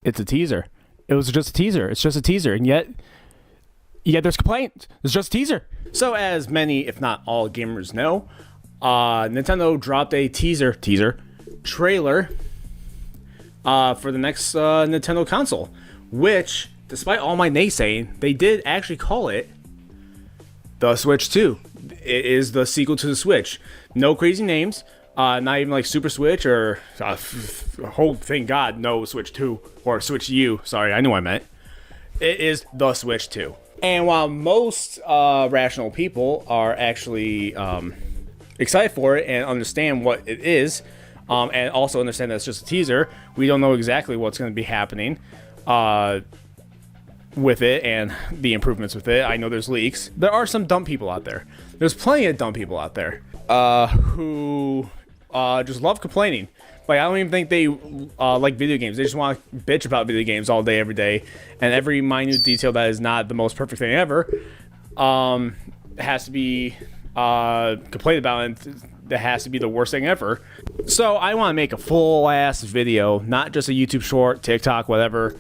It's a teaser. It was just a teaser. It's just a teaser. And yet there's complaints. It's just a teaser. So as many, if not all gamers know, Nintendo dropped a teaser trailer for the next Nintendo console, which, despite all my naysaying, they did actually call it the Switch 2. It is the sequel to the Switch. No crazy names. Not even like Super Switch or thank God, no Switch 2 or Switch U. Sorry, I knew what I meant. It is the Switch 2. And while most rational people are actually excited for it and understand what it is, and also understand that it's just a teaser, we don't know exactly what's going to be happening with it and the improvements with it. I know there's leaks. There are some dumb people out there. There's plenty of dumb people out there who just love complaining. Like, I don't even think they like video games. They just want to bitch about video games all day, every day. And every minute detail that is not the most perfect thing ever has to be complained about, and that has to be the worst thing ever. So I want to make a full-ass video, not just a YouTube short, TikTok, whatever.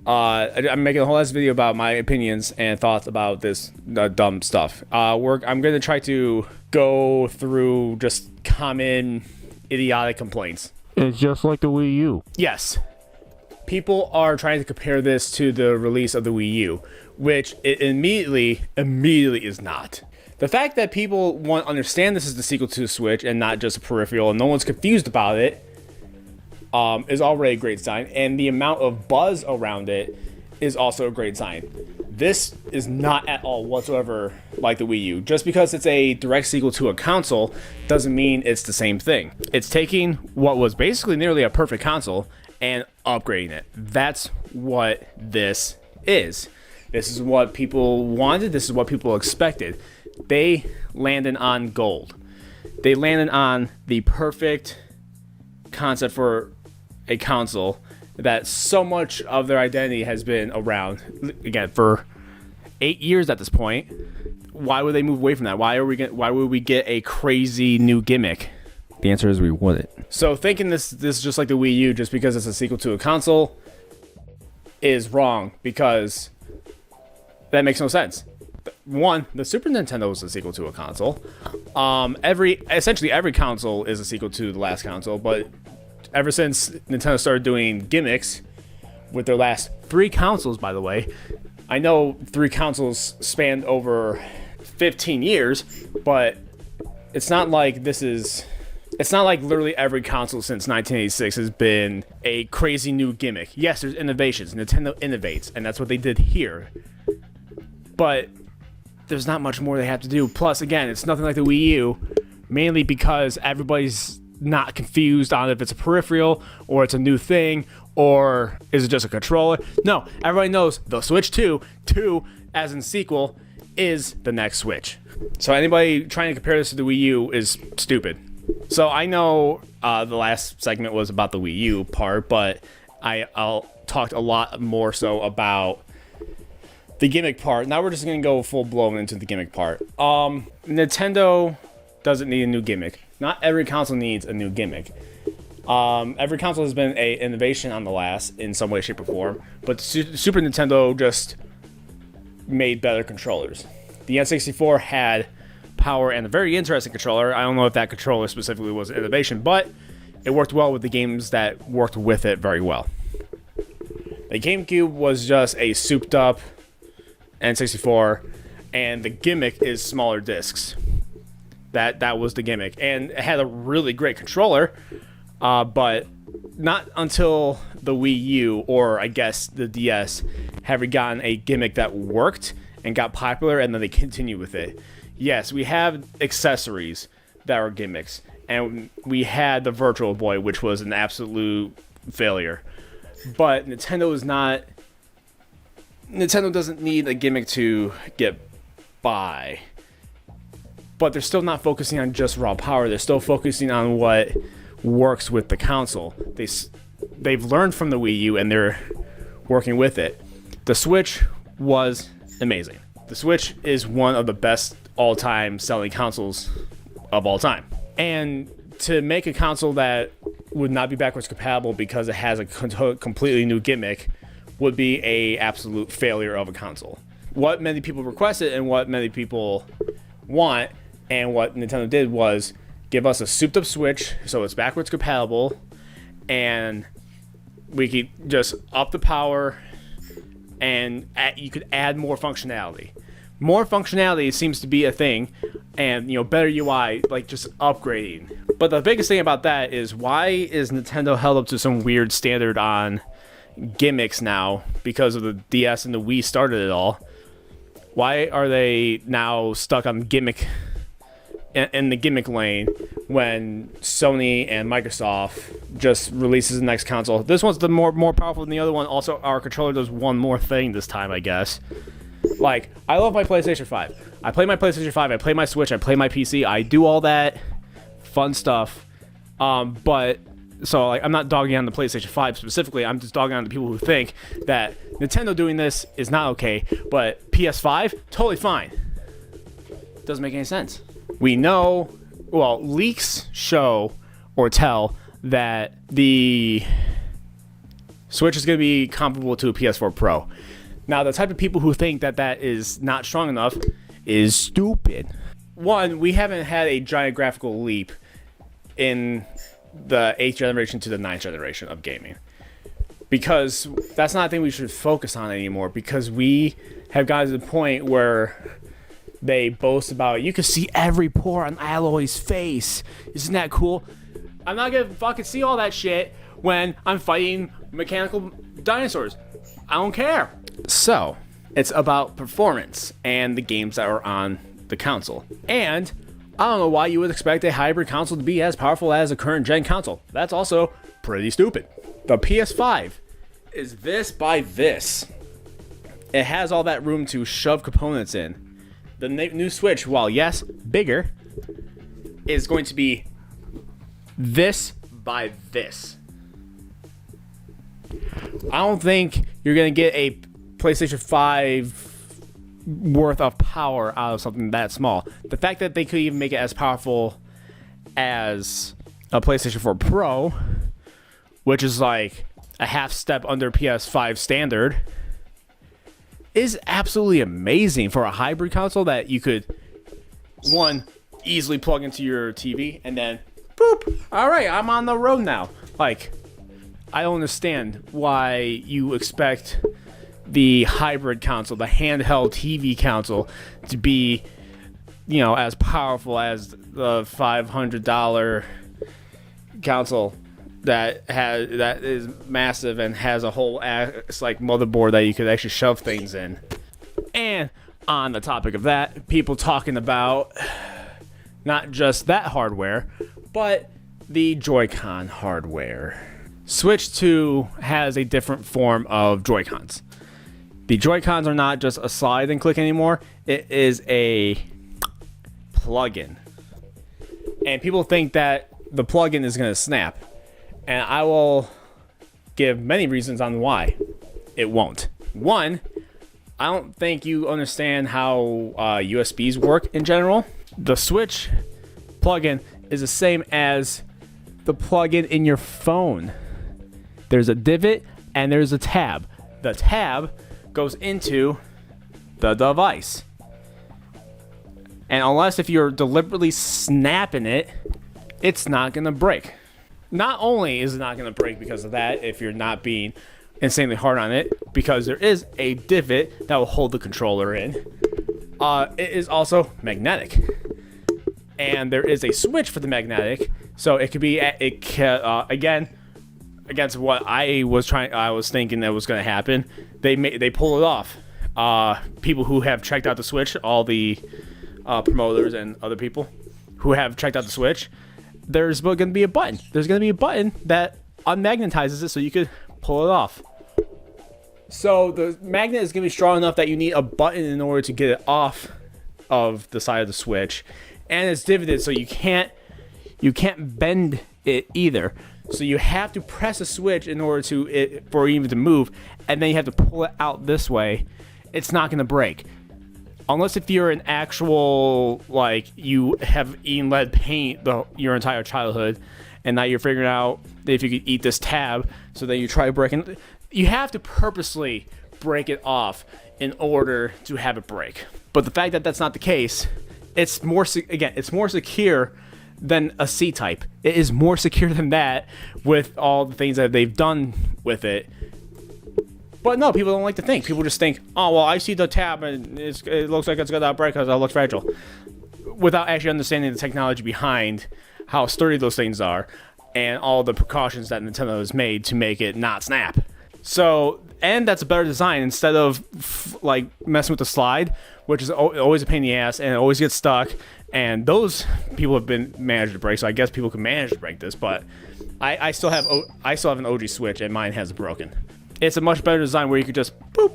I'm making a whole ass video about my opinions and thoughts about this dumb stuff. I'm going to try to go through just common idiotic complaints. It's just like the Wii U. Yes. People are trying to compare this to the release of the Wii U, which it immediately is not. The fact that people want to understand this is the sequel to the Switch and not just a peripheral, and no one's confused about it, is already a great sign. And the amount of buzz around it is also a great sign. This is not at all whatsoever like the Wii U. Just because it's a direct sequel to a console doesn't mean it's the same thing. It's taking what was basically nearly a perfect console and upgrading it. That's what this is. This is what people wanted. This is what people expected. They landed on gold. They landed on the perfect concept for a console that so much of their identity has been around, again, for 8 years at this point. Why would they move away from that? Why would we get a crazy new gimmick? The answer is we wouldn't. So thinking this is just like the Wii U just because it's a sequel to a console is wrong, because that makes no sense. One, the Super Nintendo was a sequel to a console. Essentially every console is a sequel to the last console, but ever since Nintendo started doing gimmicks with their last 3 consoles, by the way, I know 3 consoles spanned over 15 years, but it's not like literally every console since 1986 has been a crazy new gimmick. Yes, there's innovations. Nintendo innovates, and that's what they did here. But there's not much more they have to do. Plus, again, it's nothing like the Wii U, mainly because everybody's not confused on if it's a peripheral or it's a new thing or is it just a controller. No, everybody knows the Switch 2 as in sequel is the next Switch. So anybody trying to compare this to the Wii U is stupid. So I know the last segment was about the Wii U part, but I'll talked a lot more so about the gimmick part. Now we're just going to go full blown into the gimmick part. Nintendo doesn't need a new gimmick. Not every console needs a new gimmick. Every console has been an innovation on the last in some way, shape, or form. But Super Nintendo just made better controllers. The N64 had power and a very interesting controller. I don't know if that controller specifically was an innovation, but it worked well with the games that worked with it very well. The GameCube was just a souped up N64, and the gimmick is smaller discs. That was the gimmick, and it had a really great controller, but not until the Wii U, or I guess the DS, have we gotten a gimmick that worked and got popular, and then they continue with it. Yes, we have accessories that are gimmicks, and we had the Virtual Boy, which was an absolute failure. But Nintendo doesn't need a gimmick to get by. But they're still not focusing on just raw power. They're still focusing on what works with the console. They've learned from the Wii U, and they're working with it. The Switch was amazing. The Switch is one of the best all-time selling consoles of all time. And to make a console that would not be backwards compatible because it has a completely new gimmick would be a absolute failure of a console. What many people requested and what many people want and what Nintendo did was give us a souped up Switch so it's backwards compatible and we could just up the power and you could add more functionality. More functionality seems to be a thing, and better UI, like just upgrading. But the biggest thing about that is, why is Nintendo held up to some weird standard on gimmicks now because of the DS and the Wii started it all? Why are they now stuck on gimmick in the gimmick lane when Sony and Microsoft just releases the next console? This one's the more powerful than the other one. Also, our controller does one more thing this time, I guess. Like, I love my PlayStation 5. I play my PlayStation 5, I play my Switch, I play my PC, I do all that fun stuff. But so like, I'm not dogging on the PlayStation 5 specifically, I'm just dogging on the people who think that Nintendo doing this is not okay, but PS5, totally fine. Doesn't make any sense. We know, well, leaks show or tell that the Switch is going to be comparable to a PS4 Pro. Now, the type of people who think that that is not strong enough is stupid. One, we haven't had a giant graphical leap in the 8th generation to the 9th generation of gaming, because that's not a thing we should focus on anymore, because we have gotten to the point where they boast about, you can see every pore on Alloy's face. Isn't that cool? I'm not going to fucking see all that shit when I'm fighting mechanical dinosaurs. I don't care. So, it's about performance and the games that are on the console. And I don't know why you would expect a hybrid console to be as powerful as a current gen console. That's also pretty stupid. The PS5 is this by this. It has all that room to shove components in. The new Switch, while yes, bigger, is going to be this by this. I don't think you're going to get a PlayStation 5 worth of power out of something that small. The fact that they could even make it as powerful as a PlayStation 4 Pro, which is like a half step under PS5 standard, is absolutely amazing for a hybrid console that you could, one, easily plug into your TV and then, boop, all right, I'm on the road now. Like, I don't understand why you expect the hybrid console, the handheld TV console, to be, as powerful as the $500 console that is massive and has a whole motherboard that you could actually shove things in. And on the topic of that, people talking about not just that hardware, but the Joy-Con hardware. Switch 2 has a different form of Joy-Cons. The Joy-Cons are not just a slide and click anymore. It is a plug-in. And people think that the plug-in is going to snap. And I will give many reasons on why it won't. One, I don't think you understand how USBs work in general. The Switch plug-in is the same as the plug-in in your phone. There's a divot and there's a tab. The tab goes into the device. And unless if you're deliberately snapping it, it's not going to break. Not only is it not going to break because of that, if you're not being insanely hard on it, because there is a divot that will hold the controller in, it is also magnetic. And there is a switch for the magnetic, so it could be, again, against what I was thinking that was going to happen, they pull it off. People who have checked out the Switch, all the promoters and other people who have checked out the Switch, there's going to be a button. There's going to be a button that unmagnetizes it so you could pull it off. So the magnet is going to be strong enough that you need a button in order to get it off of the side of the Switch, and it's divoted so you can't bend it either. So you have to press a switch in order for it even to move, and then you have to pull it out this way. It's not going to break. Unless if you're an actual, you have eaten lead paint your entire childhood, and now you're figuring out if you could eat this tab, so then you try breaking. You have to purposely break it off in order to have it break. But the fact that that's not the case, it's more secure than a C-type. It is more secure than that with all the things that they've done with it. But no, people don't like to think. People just think, oh, well, I see the tab and it looks like it's going to break because it looks fragile. Without actually understanding the technology behind how sturdy those things are and all the precautions that Nintendo has made to make it not snap. So, and that's a better design instead of like messing with the slide, which is always a pain in the ass and it always gets stuck. And those people have been managed to break, so I guess people can manage to break this. But I still have an OG Switch and mine hasn't broken. It's a much better design where you could just boop,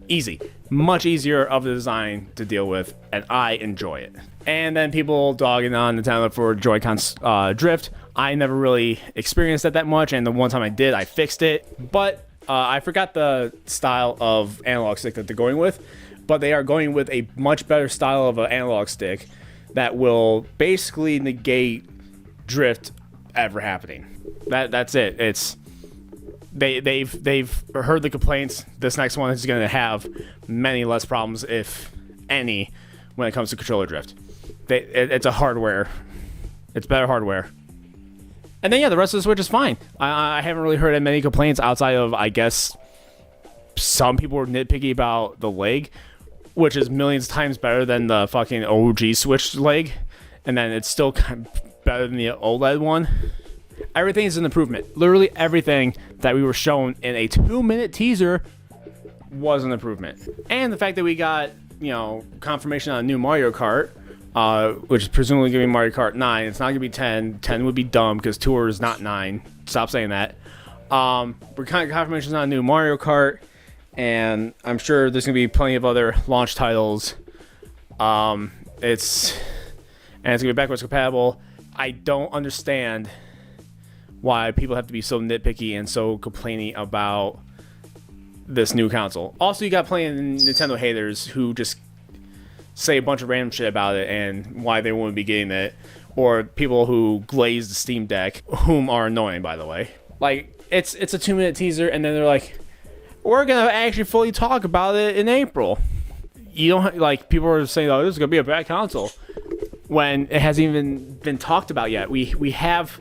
easy, much easier of a design to deal with, and I enjoy it. And then people dogging on Nintendo for Joy-Con drift. I never really experienced that much, and the one time I did, I fixed it. But I forgot the style of analog stick that they're going with, but they are going with a much better style of an analog stick that will basically negate drift ever happening. That's it. It's they've heard the complaints. This next one is going to have many less problems, if any, when it comes to controller drift. It's a hardware. It's better hardware. And then, yeah, the rest of the Switch is fine. I haven't really heard many complaints outside of, I guess, some people were nitpicky about the leg, which is millions times better than the fucking OG Switch leg. And then it's still kind of better than the OLED one. Everything is an improvement. Literally everything that we were shown in a 2-minute teaser was an improvement. And the fact that we got, confirmation on a new Mario Kart, which is presumably going to be Mario Kart 9. It's not going to be 10. 10 would be dumb because Tour is not 9. Stop saying that. We're kind of confirmations on a new Mario Kart, and I'm sure there's going to be plenty of other launch titles. It's going to be backwards compatible. I don't understand why people have to be so nitpicky and so complaining about this new console. Also, you got plenty of Nintendo haters who just say a bunch of random shit about it and why they wouldn't be getting it, or people who glaze the Steam Deck, whom are annoying, by the way. Like, it's a 2-minute teaser, and then they're like, we're gonna actually fully talk about it in April. You don't like, people are saying, oh, this is gonna be a bad console, when it hasn't even been talked about yet. We have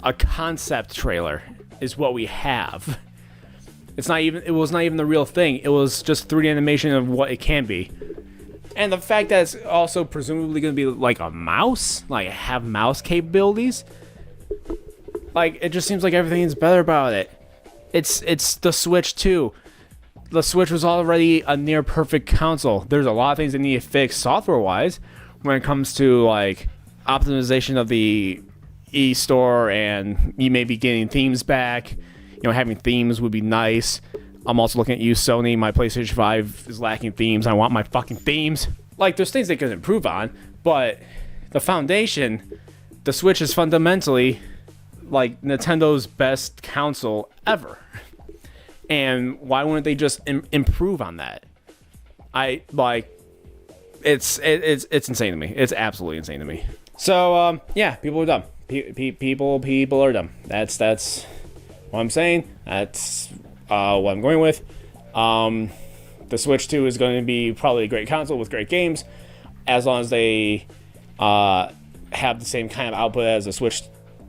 a concept trailer is what we have. It was not even the real thing. It was just 3D animation of what it can be. And the fact that it's also presumably going to be like a mouse, like have mouse capabilities, like it just seems like everything is better about it. It's the Switch 2. The Switch was already a near perfect console. There's a lot of things that need to fix software-wise when it comes to like optimization of the e-store, and you may be getting themes back. Having themes would be nice. I'm also looking at you, Sony. My PlayStation 5 is lacking themes. I want my fucking themes. Like, there's things they could improve on, but the foundation, the Switch is fundamentally like Nintendo's best console ever. And why wouldn't they just improve on that? It's insane to me. It's absolutely insane to me. So yeah, people are dumb. People are dumb. That's what I'm saying. That's what I'm going with. The Switch 2 is going to be probably a great console with great games, as long as they have the same kind of output as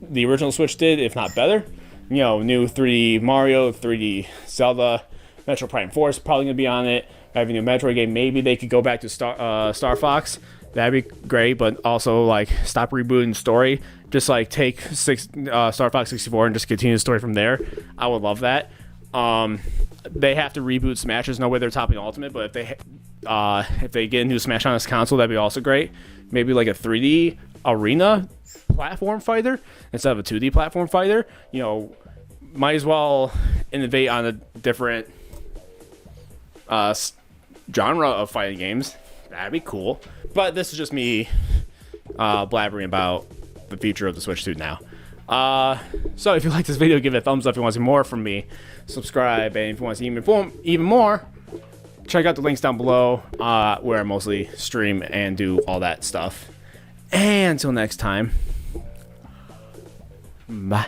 the original Switch did, if not better. New 3D Mario, 3D Zelda, Metro Prime 4 is probably going to be on it. Having a new Metroid game, maybe they could go back to Star Fox. That'd be great, but also like stop rebooting the story. Just like take Star Fox 64 and just continue the story from there. I would love that. They have to reboot Smash. There's no way they're topping Ultimate, but if they get a new Smash on this console, that'd be also great. Maybe like a 3D arena platform fighter instead of a 2D platform fighter. Might as well innovate on a different genre of fighting games. That'd be cool. But this is just me blabbering about the future of the Switch 2 now. So if you like this video, give it a thumbs up. If you want to see more from me, subscribe. And if you want to see even more, check out the links down below where I mostly stream and do all that stuff. And until next time, Bye.